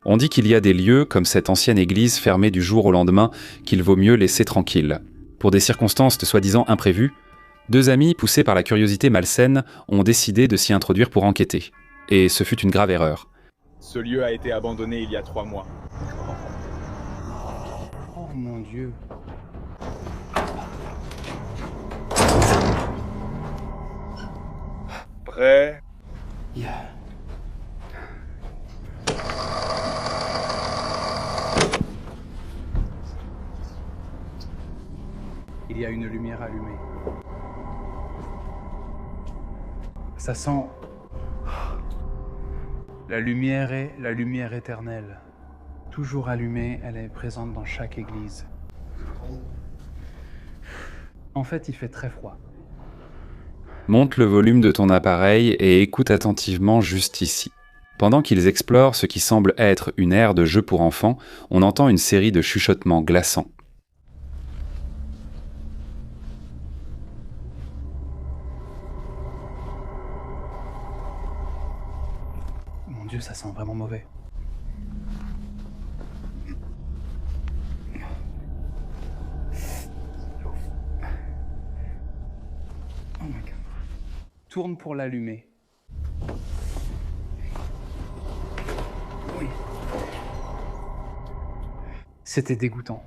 On dit qu'il y a des lieux, comme cette ancienne église fermée du jour au lendemain, qu'il vaut mieux laisser tranquille. Pour des circonstances soi-disant imprévues, 2 amis, poussés par la curiosité malsaine, ont décidé de s'y introduire pour enquêter. Et ce fut une grave erreur. Ce lieu a été abandonné il y a 3 mois. Oh mon Dieu. Prêt? Yeah. Il y a une lumière allumée. Ça sent... La lumière est la lumière éternelle. Toujours allumée, elle est présente dans chaque église. En fait, il fait très froid. Monte le volume de ton appareil et écoute attentivement juste ici. Pendant qu'ils explorent ce qui semble être une aire de jeu pour enfants, on entend une série de chuchotements glaçants. Mon Dieu, ça sent vraiment mauvais. Oh my God. Tourne pour l'allumer. Oui. C'était dégoûtant.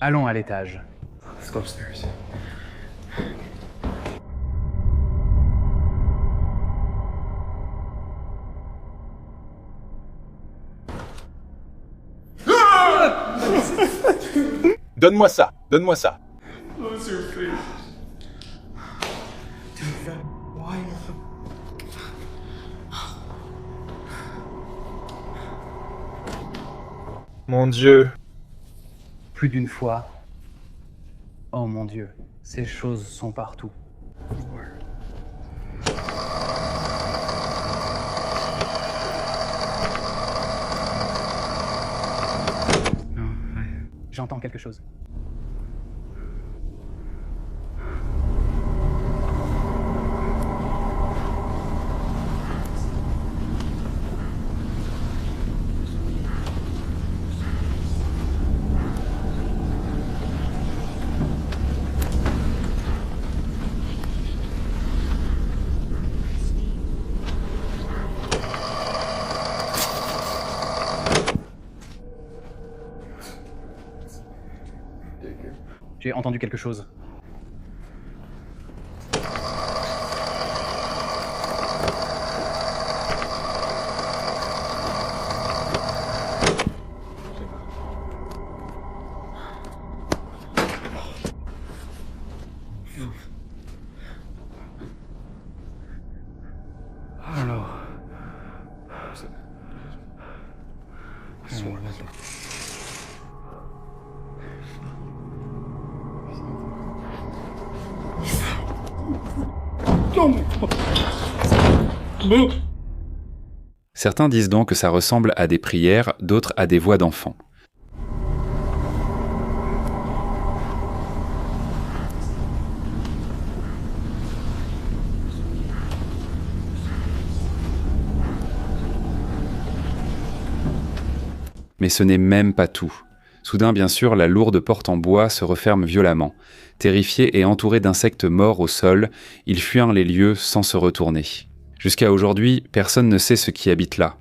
Allons à l'étage. Let's go upstairs. Donne-moi ça, donne-moi ça. Close your face. Dude, why? Mon Dieu. Plus d'une fois. Oh mon Dieu, ces choses sont partout. J'entends quelque chose. J'ai entendu quelque chose. Alors. Certains disent donc que ça ressemble à des prières, d'autres à des voix d'enfants. Mais ce n'est même pas tout. Soudain, bien sûr, la lourde porte en bois se referme violemment. Terrifiés et entourés d'insectes morts au sol, ils fuirent les lieux sans se retourner. Jusqu'à aujourd'hui, personne ne sait ce qui habite là.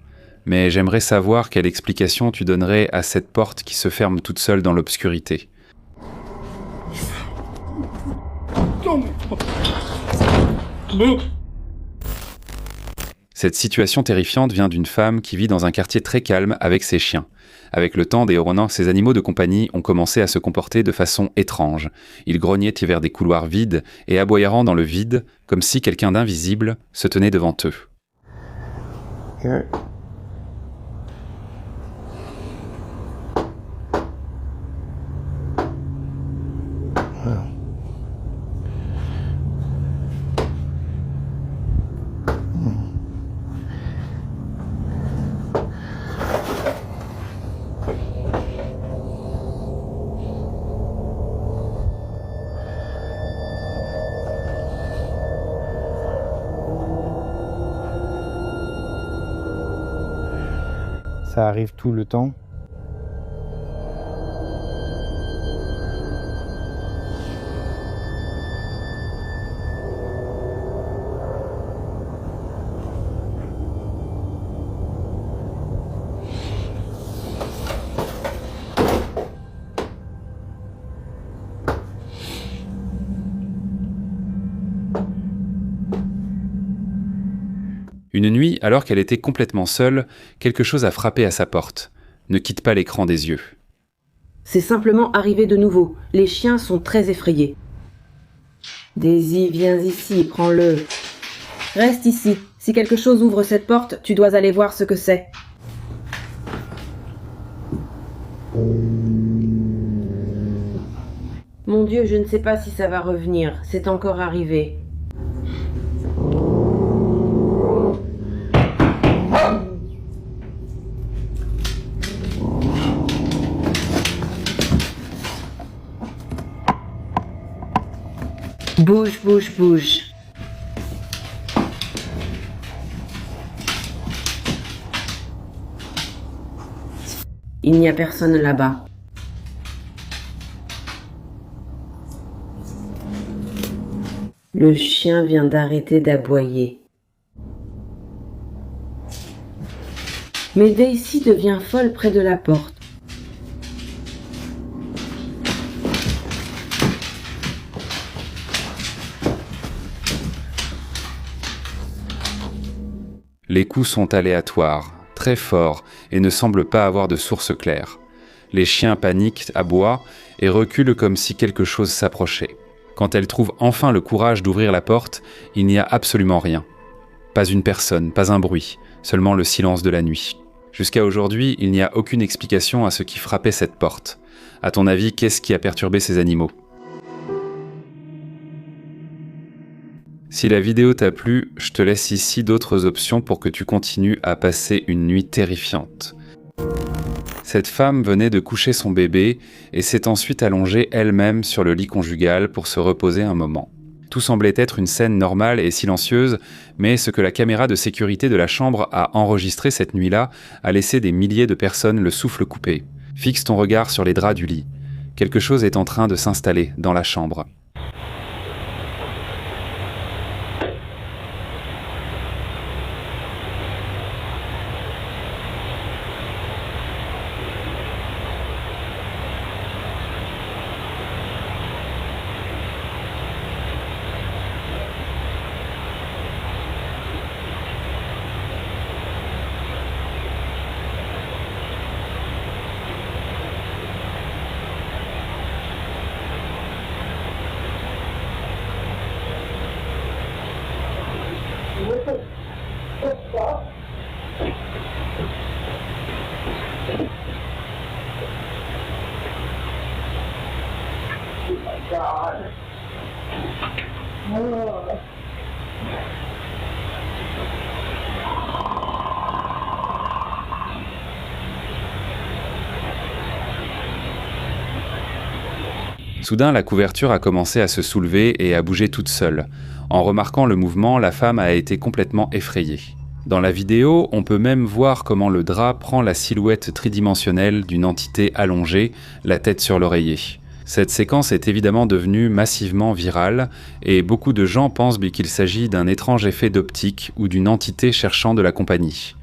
Mais j'aimerais savoir quelle explication tu donnerais à cette porte qui se ferme toute seule dans l'obscurité. Cette situation terrifiante vient d'une femme qui vit dans un quartier très calme avec ses chiens. Avec le temps, ces animaux de compagnie ont commencé à se comporter de façon étrange. Ils grognaient vers des couloirs vides et aboyèrent dans le vide, comme si quelqu'un d'invisible se tenait devant eux. Here. Wow. Ça arrive tout le temps. Une nuit, alors qu'elle était complètement seule, quelque chose a frappé à sa porte. Ne quitte pas l'écran des yeux. C'est simplement arrivé de nouveau. Les chiens sont très effrayés. Daisy, viens ici, prends-le. Reste ici. Si quelque chose ouvre cette porte, tu dois aller voir ce que c'est. Mon Dieu, je ne sais pas si ça va revenir. C'est encore arrivé. Bouge, bouge, bouge. Il n'y a personne là-bas. Le chien vient d'arrêter d'aboyer. Mais Daisy devient folle près de la porte. Les coups sont aléatoires, très forts, et ne semblent pas avoir de source claire. Les chiens paniquent, aboient, et reculent comme si quelque chose s'approchait. Quand elle trouve enfin le courage d'ouvrir la porte, il n'y a absolument rien. Pas une personne, pas un bruit, seulement le silence de la nuit. Jusqu'à aujourd'hui, il n'y a aucune explication à ce qui frappait cette porte. À ton avis, qu'est-ce qui a perturbé ces animaux ? Si la vidéo t'a plu, je te laisse ici d'autres options pour que tu continues à passer une nuit terrifiante. Cette femme venait de coucher son bébé et s'est ensuite allongée elle-même sur le lit conjugal pour se reposer un moment. Tout semblait être une scène normale et silencieuse, mais ce que la caméra de sécurité de la chambre a enregistré cette nuit-là a laissé des milliers de personnes le souffle coupé. Fixe ton regard sur les draps du lit. Quelque chose est en train de s'installer dans la chambre. Soudain, la couverture a commencé à se soulever et à bouger toute seule. En remarquant le mouvement, la femme a été complètement effrayée. Dans la vidéo, on peut même voir comment le drap prend la silhouette tridimensionnelle d'une entité allongée, la tête sur l'oreiller. Cette séquence est évidemment devenue massivement virale, et beaucoup de gens pensent qu'il s'agit d'un étrange effet d'optique ou d'une entité cherchant de la compagnie.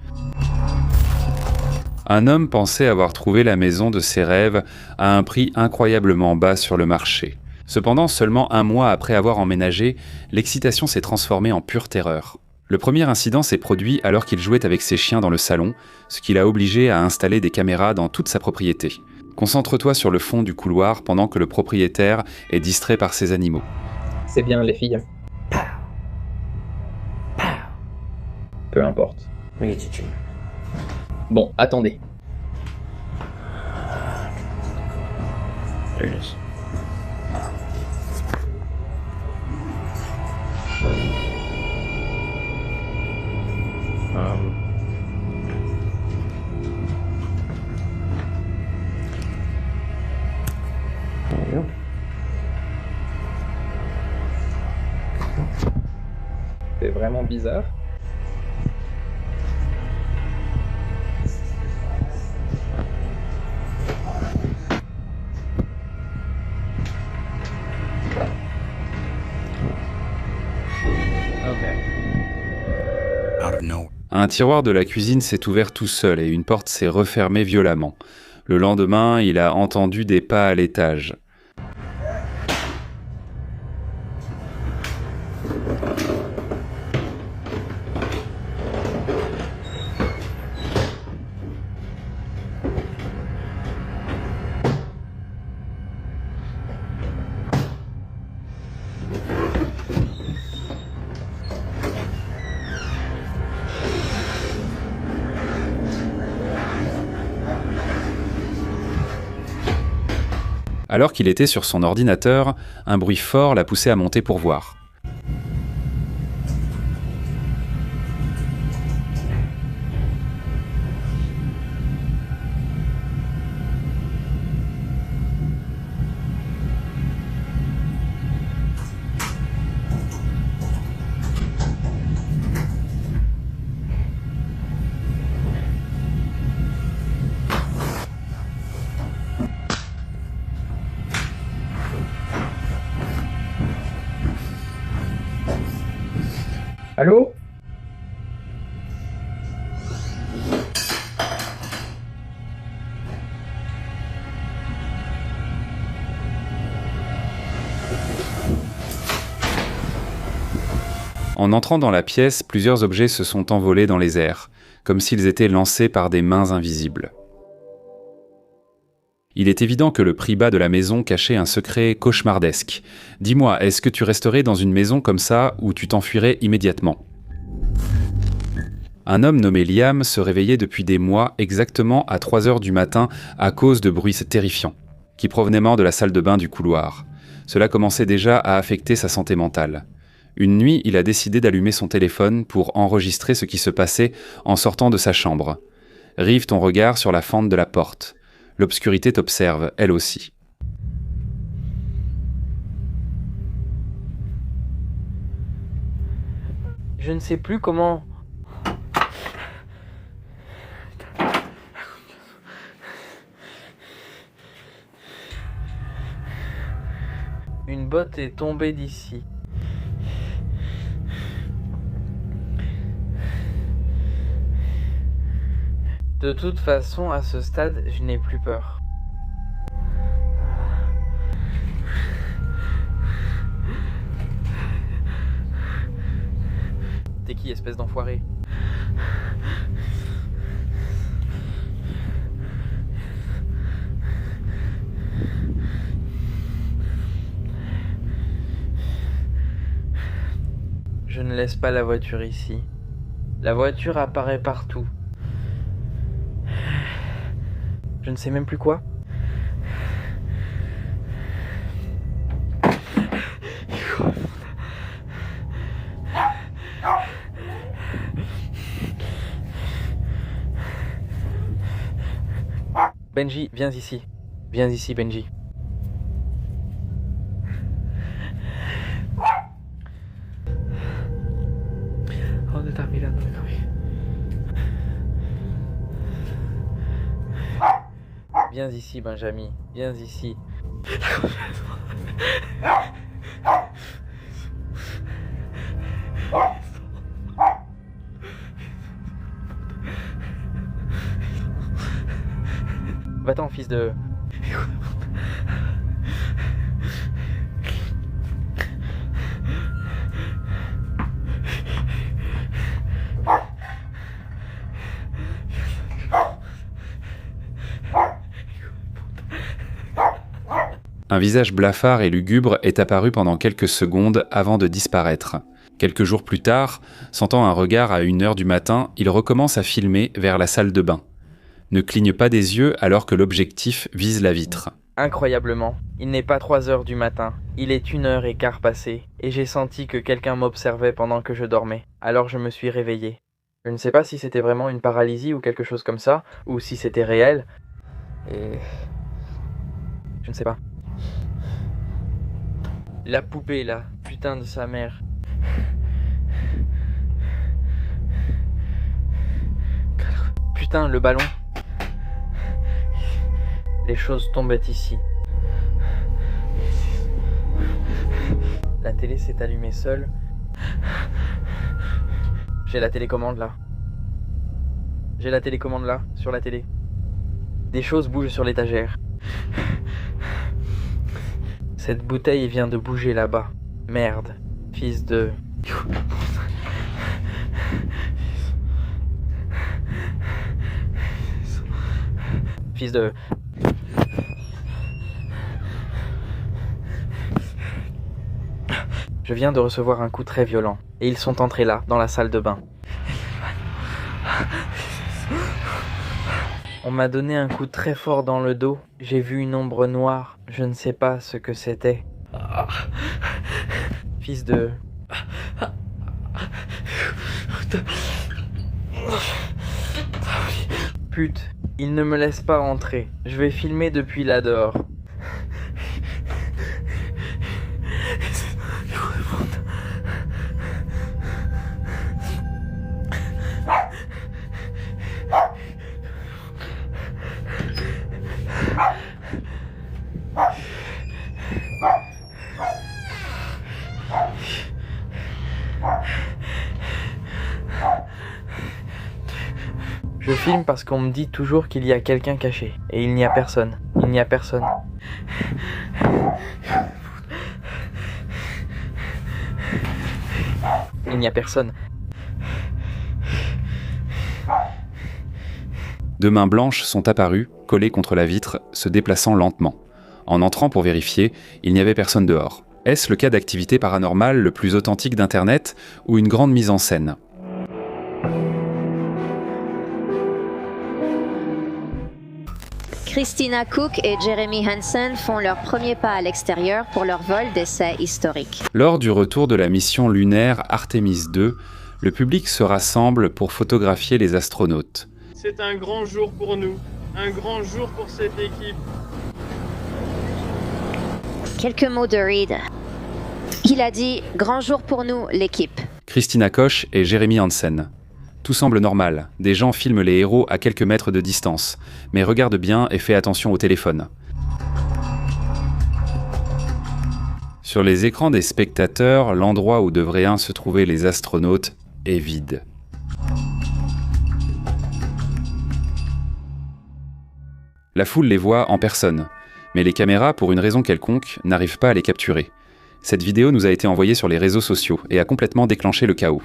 Un homme pensait avoir trouvé la maison de ses rêves à un prix incroyablement bas sur le marché. Cependant, seulement un mois après avoir emménagé, l'excitation s'est transformée en pure terreur. Le premier incident s'est produit alors qu'il jouait avec ses chiens dans le salon, ce qui l'a obligé à installer des caméras dans toute sa propriété. Concentre-toi sur le fond du couloir pendant que le propriétaire est distrait par ses animaux. C'est bien, les filles. Peu importe. Bon, attendez. There it is. There you go. C'est vraiment bizarre. Un tiroir de la cuisine s'est ouvert tout seul et une porte s'est refermée violemment. Le lendemain, il a entendu des pas à l'étage. Alors qu'il était sur son ordinateur, un bruit fort l'a poussé à monter pour voir. Allô? En entrant dans la pièce, plusieurs objets se sont envolés dans les airs, comme s'ils étaient lancés par des mains invisibles. Il est évident que le prix bas de la maison cachait un secret cauchemardesque. Dis-moi, est-ce que tu resterais dans une maison comme ça ou tu t'enfuirais immédiatement ? Un homme nommé Liam se réveillait depuis des mois exactement à 3h du matin à cause de bruits terrifiants, qui provenaient de la salle de bain du couloir. Cela commençait déjà à affecter sa santé mentale. Une nuit, il a décidé d'allumer son téléphone pour enregistrer ce qui se passait en sortant de sa chambre. Rive ton regard sur la fente de la porte. L'obscurité t'observe, elle aussi. Je ne sais plus comment... Une botte est tombée d'ici. De toute façon, à ce stade, je n'ai plus peur. T'es qui, espèce d'enfoiré? Je ne laisse pas la voiture ici. La voiture apparaît partout. Je ne sais même plus quoi. Benji, viens ici. Viens ici, Benji. ¿Dónde estás mirando? Viens ici, Benjamin. Viens ici. Va-t'en, fils de... Un visage blafard et lugubre est apparu pendant quelques secondes avant de disparaître. Quelques jours plus tard, sentant un regard à 1h du matin, il recommence à filmer vers la salle de bain. Ne cligne pas des yeux alors que l'objectif vise la vitre. Incroyablement, il n'est pas 3h du matin, il est 1h15 passée, et j'ai senti que quelqu'un m'observait pendant que je dormais. Alors je me suis réveillé. Je ne sais pas si c'était vraiment une paralysie ou quelque chose comme ça, ou si c'était réel. Et... je ne sais pas. La poupée là, putain de sa mère. Putain, le ballon. Les choses tombaient ici. La télé s'est allumée seule. J'ai la télécommande là. J'ai la télécommande là, sur la télé. Des choses bougent sur l'étagère. Cette bouteille vient de bouger là-bas. Merde. Fils de... Fils de... Je viens de recevoir un coup très violent. Et ils sont entrés là, dans la salle de bain. On m'a donné un coup très fort dans le dos. J'ai vu une ombre noire. Je ne sais pas ce que c'était. Fils de... Pute, il ne me laisse pas entrer. Je vais filmer depuis là dehors. Je filme parce qu'on me dit toujours qu'il y a quelqu'un caché. Et il n'y a personne. Il n'y a personne. Il n'y a personne. Deux mains blanches sont apparues, collées contre la vitre, se déplaçant lentement. En entrant pour vérifier, il n'y avait personne dehors. Est-ce le cas d'activité paranormale le plus authentique d'Internet ou une grande mise en scène ? Christina Cook et Jeremy Hansen font leur premier pas à l'extérieur pour leur vol d'essai historique. Lors du retour de la mission lunaire Artemis 2, le public se rassemble pour photographier les astronautes. C'est un grand jour pour nous, un grand jour pour cette équipe. Quelques mots de Reed. Il a dit « Grand jour pour nous, l'équipe ». Christina Koch et Jeremy Hansen. Tout semble normal, des gens filment les héros à quelques mètres de distance, mais regarde bien et fais attention au téléphone. Sur les écrans des spectateurs, l'endroit où devraient se trouver les astronautes est vide. La foule les voit en personne, mais les caméras, pour une raison quelconque, n'arrivent pas à les capturer. Cette vidéo nous a été envoyée sur les réseaux sociaux et a complètement déclenché le chaos.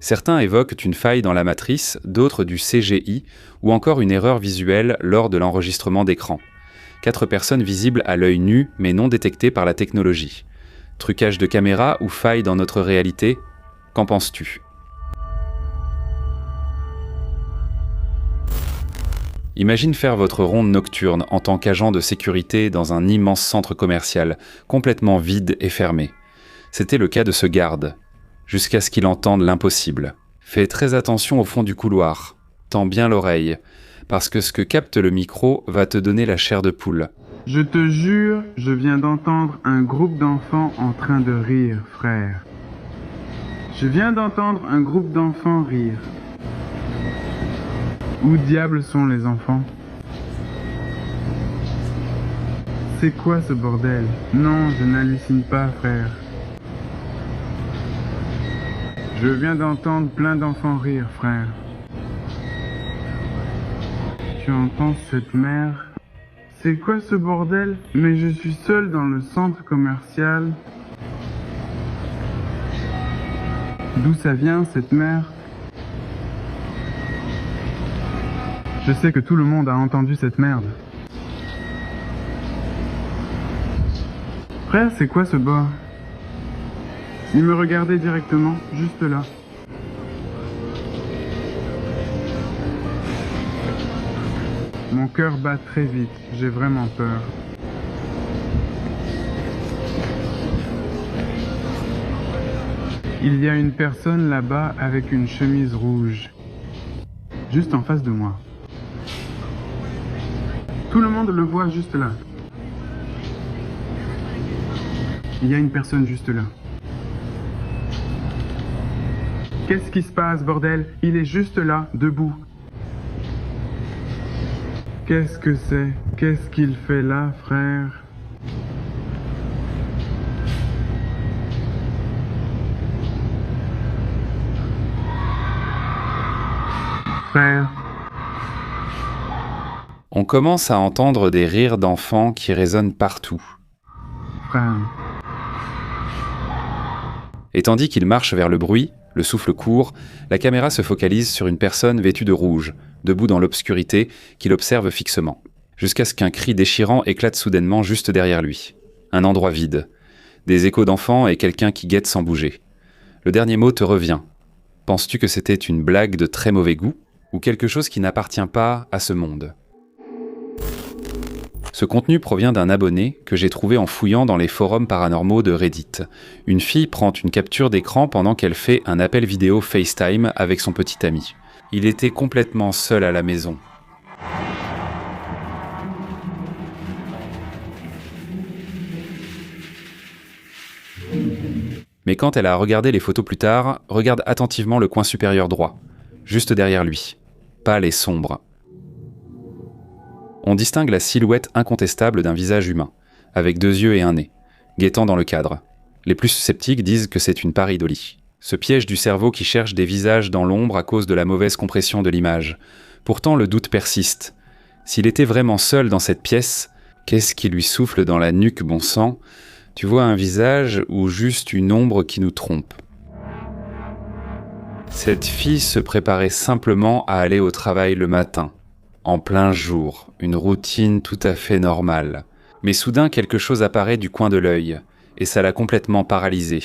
Certains évoquent une faille dans la matrice, d'autres du CGI ou encore une erreur visuelle lors de l'enregistrement d'écran. 4 personnes visibles à l'œil nu mais non détectées par la technologie. Trucage de caméra ou faille dans notre réalité ? Qu'en penses-tu ? Imagine faire votre ronde nocturne en tant qu'agent de sécurité dans un immense centre commercial, complètement vide et fermé. C'était le cas de ce garde. Jusqu'à ce qu'il entende l'impossible. Fais très attention au fond du couloir. Tends bien l'oreille, parce que ce que capte le micro va te donner la chair de poule. Je te jure, je viens d'entendre un groupe d'enfants en train de rire, frère. Je viens d'entendre un groupe d'enfants rire. Où diable sont les enfants? C'est quoi ce bordel? Non, je n'hallucine pas, frère. Je viens d'entendre plein d'enfants rire, frère. Tu entends cette mère? C'est quoi ce bordel? Mais je suis seul dans le centre commercial. D'où ça vient, cette mère? Je sais que tout le monde a entendu cette merde. Frère, c'est quoi ce bas? Il me regardait directement, juste là. Mon cœur bat très vite, j'ai vraiment peur. Il y a une personne là-bas avec une chemise rouge. Juste en face de moi. Tout le monde le voit juste là. Il y a une personne juste là. Qu'est-ce qui se passe, bordel? Il est juste là, debout. Qu'est-ce que c'est? Qu'est-ce qu'il fait là, frère? Frère. On commence à entendre des rires d'enfants qui résonnent partout. Frère. Et tandis qu'il marche vers le bruit, le souffle court, la caméra se focalise sur une personne vêtue de rouge, debout dans l'obscurité, qui l'observe fixement. Jusqu'à ce qu'un cri déchirant éclate soudainement juste derrière lui. Un endroit vide. Des échos d'enfants et quelqu'un qui guette sans bouger. Le dernier mot te revient. Penses-tu que c'était une blague de très mauvais goût ou quelque chose qui n'appartient pas à ce monde? Ce contenu provient d'un abonné que j'ai trouvé en fouillant dans les forums paranormaux de Reddit. Une fille prend une capture d'écran pendant qu'elle fait un appel vidéo FaceTime avec son petit ami. Il était complètement seul à la maison. Mais quand elle a regardé les photos plus tard, regarde attentivement le coin supérieur droit, juste derrière lui, pâle et sombre. On distingue la silhouette incontestable d'un visage humain, avec 2 yeux et un nez, guettant dans le cadre. Les plus sceptiques disent que c'est une pareidolie. Ce piège du cerveau qui cherche des visages dans l'ombre à cause de la mauvaise compression de l'image. Pourtant, le doute persiste. S'il était vraiment seul dans cette pièce, qu'est-ce qui lui souffle dans la nuque, bon sang? Tu vois un visage ou juste une ombre qui nous trompe? Cette fille se préparait simplement à aller au travail le matin. En plein jour, une routine tout à fait normale. Mais soudain, quelque chose apparaît du coin de l'œil, et ça l'a complètement paralysée.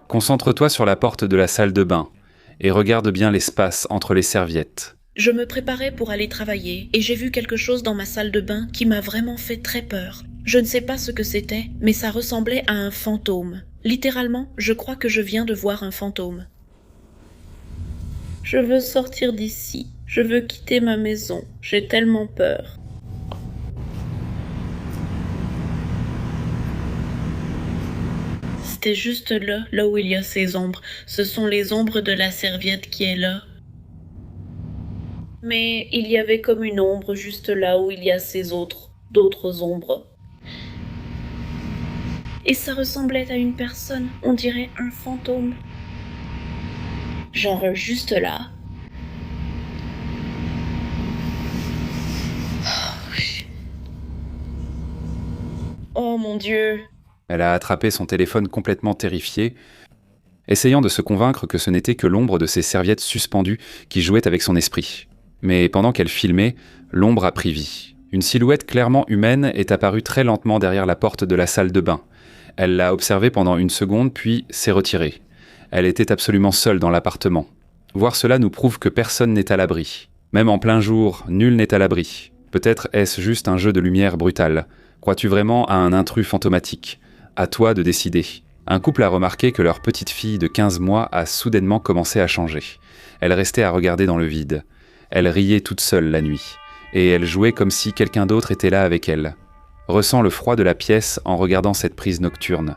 Concentre-toi sur la porte de la salle de bain, et regarde bien l'espace entre les serviettes. Je me préparais pour aller travailler, et j'ai vu quelque chose dans ma salle de bain qui m'a vraiment fait très peur. Je ne sais pas ce que c'était, mais ça ressemblait à un fantôme. Littéralement, je crois que je viens de voir un fantôme. Je veux sortir d'ici. Je veux quitter ma maison. J'ai tellement peur. C'était juste là où il y a ces ombres. Ce sont les ombres de la serviette qui est là. Mais il y avait comme une ombre juste là où il y a d'autres ombres. Et ça ressemblait à une personne, on dirait un fantôme. Genre juste là. Oh mon Dieu. Elle a attrapé son téléphone complètement terrifiée, essayant de se convaincre que ce n'était que l'ombre de ses serviettes suspendues qui jouait avec son esprit. Mais pendant qu'elle filmait, l'ombre a pris vie. Une silhouette clairement humaine est apparue très lentement derrière la porte de la salle de bain. Elle l'a observée pendant 1 seconde, puis s'est retirée. Elle était absolument seule dans l'appartement. Voir cela nous prouve que personne n'est à l'abri. Même en plein jour, nul n'est à l'abri. Peut-être est-ce juste un jeu de lumière brutal. Crois-tu vraiment à un intrus fantomatique? À toi de décider. Un couple a remarqué que leur petite fille de 15 mois a soudainement commencé à changer. Elle restait à regarder dans le vide. Elle riait toute seule la nuit. Et elle jouait comme si quelqu'un d'autre était là avec elle. Ressens le froid de la pièce en regardant cette prise nocturne.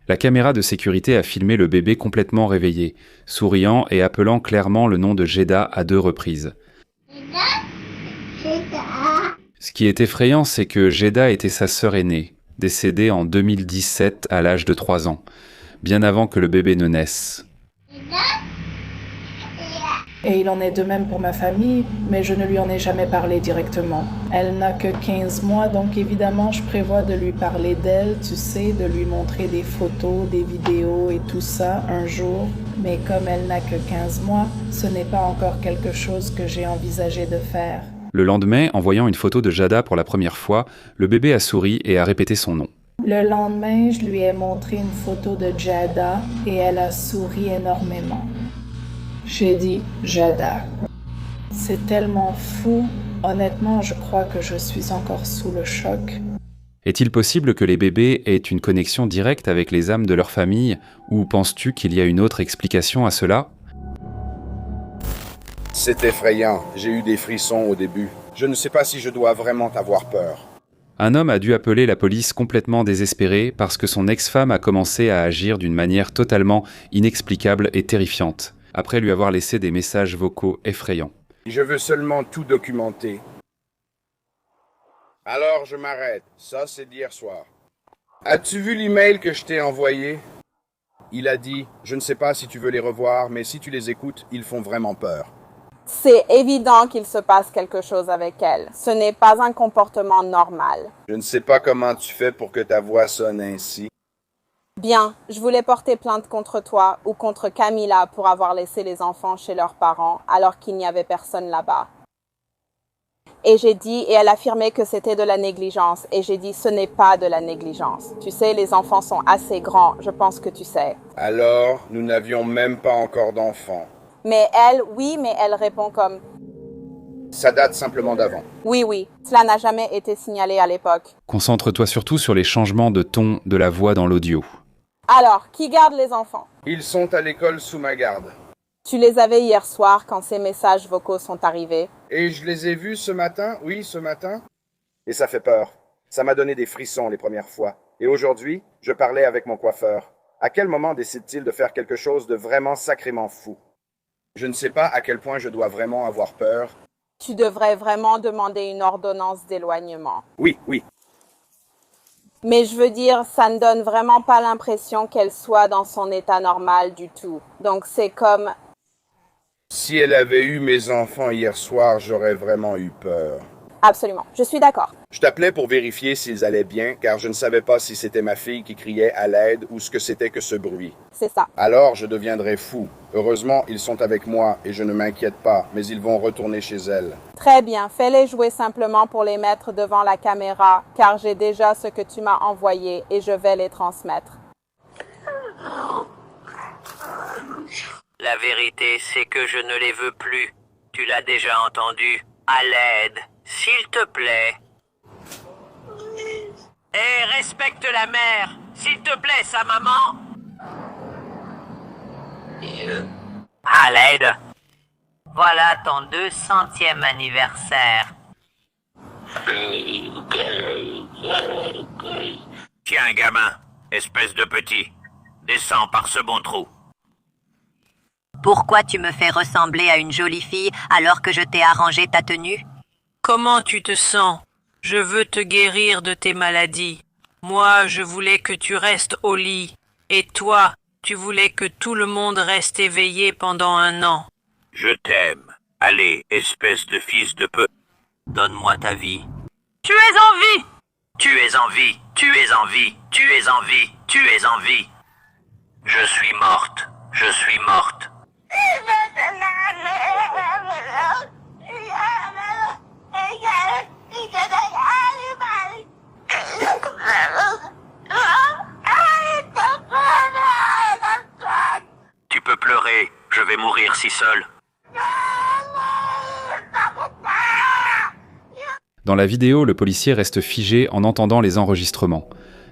La caméra de sécurité a filmé le bébé complètement réveillé, souriant et appelant clairement le nom de Jeda à 2 reprises. Ce qui est effrayant, c'est que Jeda était sa sœur aînée, décédée en 2017 à l'âge de 3 ans. bien avant que le bébé ne naisse. Et il en est de même pour ma famille, mais je ne lui en ai jamais parlé directement. Elle n'a que 15 mois, donc évidemment je prévois de lui parler d'elle, tu sais, de lui montrer des photos, des vidéos et tout ça un jour. Mais comme elle n'a que 15 mois, ce n'est pas encore quelque chose que j'ai envisagé de faire. Le lendemain, en voyant une photo de Jada pour la première fois, le bébé a souri et a répété son nom. Le lendemain, je lui ai montré une photo de Jada et elle a souri énormément. J'ai dit Jada. C'est tellement fou. Honnêtement, je crois que je suis encore sous le choc. Est-il possible que les bébés aient une connexion directe avec les âmes de leur famille, ou penses-tu qu'il y a une autre explication à cela ? C'est effrayant. J'ai eu des frissons au début. Je ne sais pas si je dois vraiment avoir peur. Un homme a dû appeler la police complètement désespéré parce que son ex-femme a commencé à agir d'une manière totalement inexplicable et terrifiante, après lui avoir laissé des messages vocaux effrayants. Je veux seulement tout documenter. Alors je m'arrête. Ça, c'est d'hier soir. As-tu vu l'email que je t'ai envoyé? Il a dit, je ne sais pas si tu veux les revoir, mais si tu les écoutes, ils font vraiment peur. C'est évident qu'il se passe quelque chose avec elle. Ce n'est pas un comportement normal. Je ne sais pas comment tu fais pour que ta voix sonne ainsi. Bien, je voulais porter plainte contre toi ou contre Camilla pour avoir laissé les enfants chez leurs parents alors qu'il n'y avait personne là-bas. Et j'ai dit, et elle affirmait que c'était de la négligence, et j'ai dit, ce n'est pas de la négligence. Tu sais, les enfants sont assez grands, je pense que tu sais. Alors, nous n'avions même pas encore d'enfants. Mais elle, oui, mais elle répond comme... Ça date simplement d'avant. Oui, cela n'a jamais été signalé à l'époque. Concentre-toi surtout sur les changements de ton de la voix dans l'audio. Alors, qui garde les enfants? Ils sont à l'école sous ma garde. Tu les avais hier soir quand ces messages vocaux sont arrivés. Et je les ai vus ce matin, oui, ce matin. Et ça fait peur. Ça m'a donné des frissons les premières fois. Et aujourd'hui, je parlais avec mon coiffeur. À quel moment décide-t-il de faire quelque chose de vraiment sacrément fou? Je ne sais pas à quel point je dois vraiment avoir peur. Tu devrais vraiment demander une ordonnance d'éloignement. Oui. Mais je veux dire, ça ne donne vraiment pas l'impression qu'elle soit dans son état normal du tout. Donc c'est comme... Si elle avait eu mes enfants hier soir, j'aurais vraiment eu peur. Absolument, je suis d'accord. Je t'appelais pour vérifier s'ils allaient bien, car je ne savais pas si c'était ma fille qui criait à l'aide ou ce que c'était que ce bruit. C'est ça. Alors je deviendrais fou. Heureusement, ils sont avec moi et je ne m'inquiète pas, mais ils vont retourner chez elles. Très bien, fais-les jouer simplement pour les mettre devant la caméra, car j'ai déjà ce que tu m'as envoyé et je vais les transmettre. La vérité, c'est que je ne les veux plus. Tu l'as déjà entendu. À l'aide, s'il te plaît. Et respecte la mère, s'il te plaît, sa maman. À l'aide. Voilà ton 200e anniversaire. Tiens, gamin, espèce de petit, descends par ce bon trou. Pourquoi tu me fais ressembler à une jolie fille alors que je t'ai arrangé ta tenue? Comment tu te sens? Je veux te guérir de tes maladies. Moi, je voulais que tu restes au lit. Et toi, tu voulais que tout le monde reste éveillé pendant 1 an. Je t'aime. Allez, espèce de fils de peu. Donne-moi ta vie. Tu es en vie! Tu es en vie! Tu es en vie! Tu es en vie! Tu es en vie! Je suis morte. Je suis morte. Tu peux pleurer, je vais mourir si seul. Dans la vidéo, le policier reste figé en entendant les enregistrements.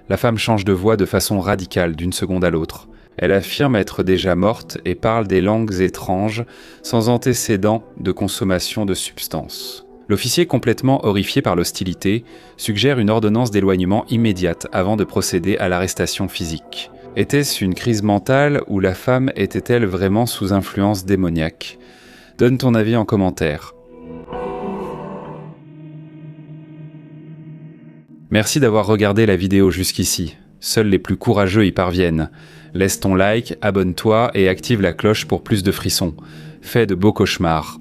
La femme change de voix de façon radicale d'une seconde à l'autre. Elle affirme être déjà morte et parle des langues étranges, sans antécédent de consommation de substances. L'officier, complètement horrifié par l'hostilité, suggère une ordonnance d'éloignement immédiate avant de procéder à l'arrestation physique. Était-ce une crise mentale ou la femme était-elle vraiment sous influence démoniaque? Donne ton avis en commentaire. Merci d'avoir regardé la vidéo jusqu'ici. Seuls les plus courageux y parviennent. Laisse ton like, abonne-toi et active la cloche pour plus de frissons. Fais de beaux cauchemars.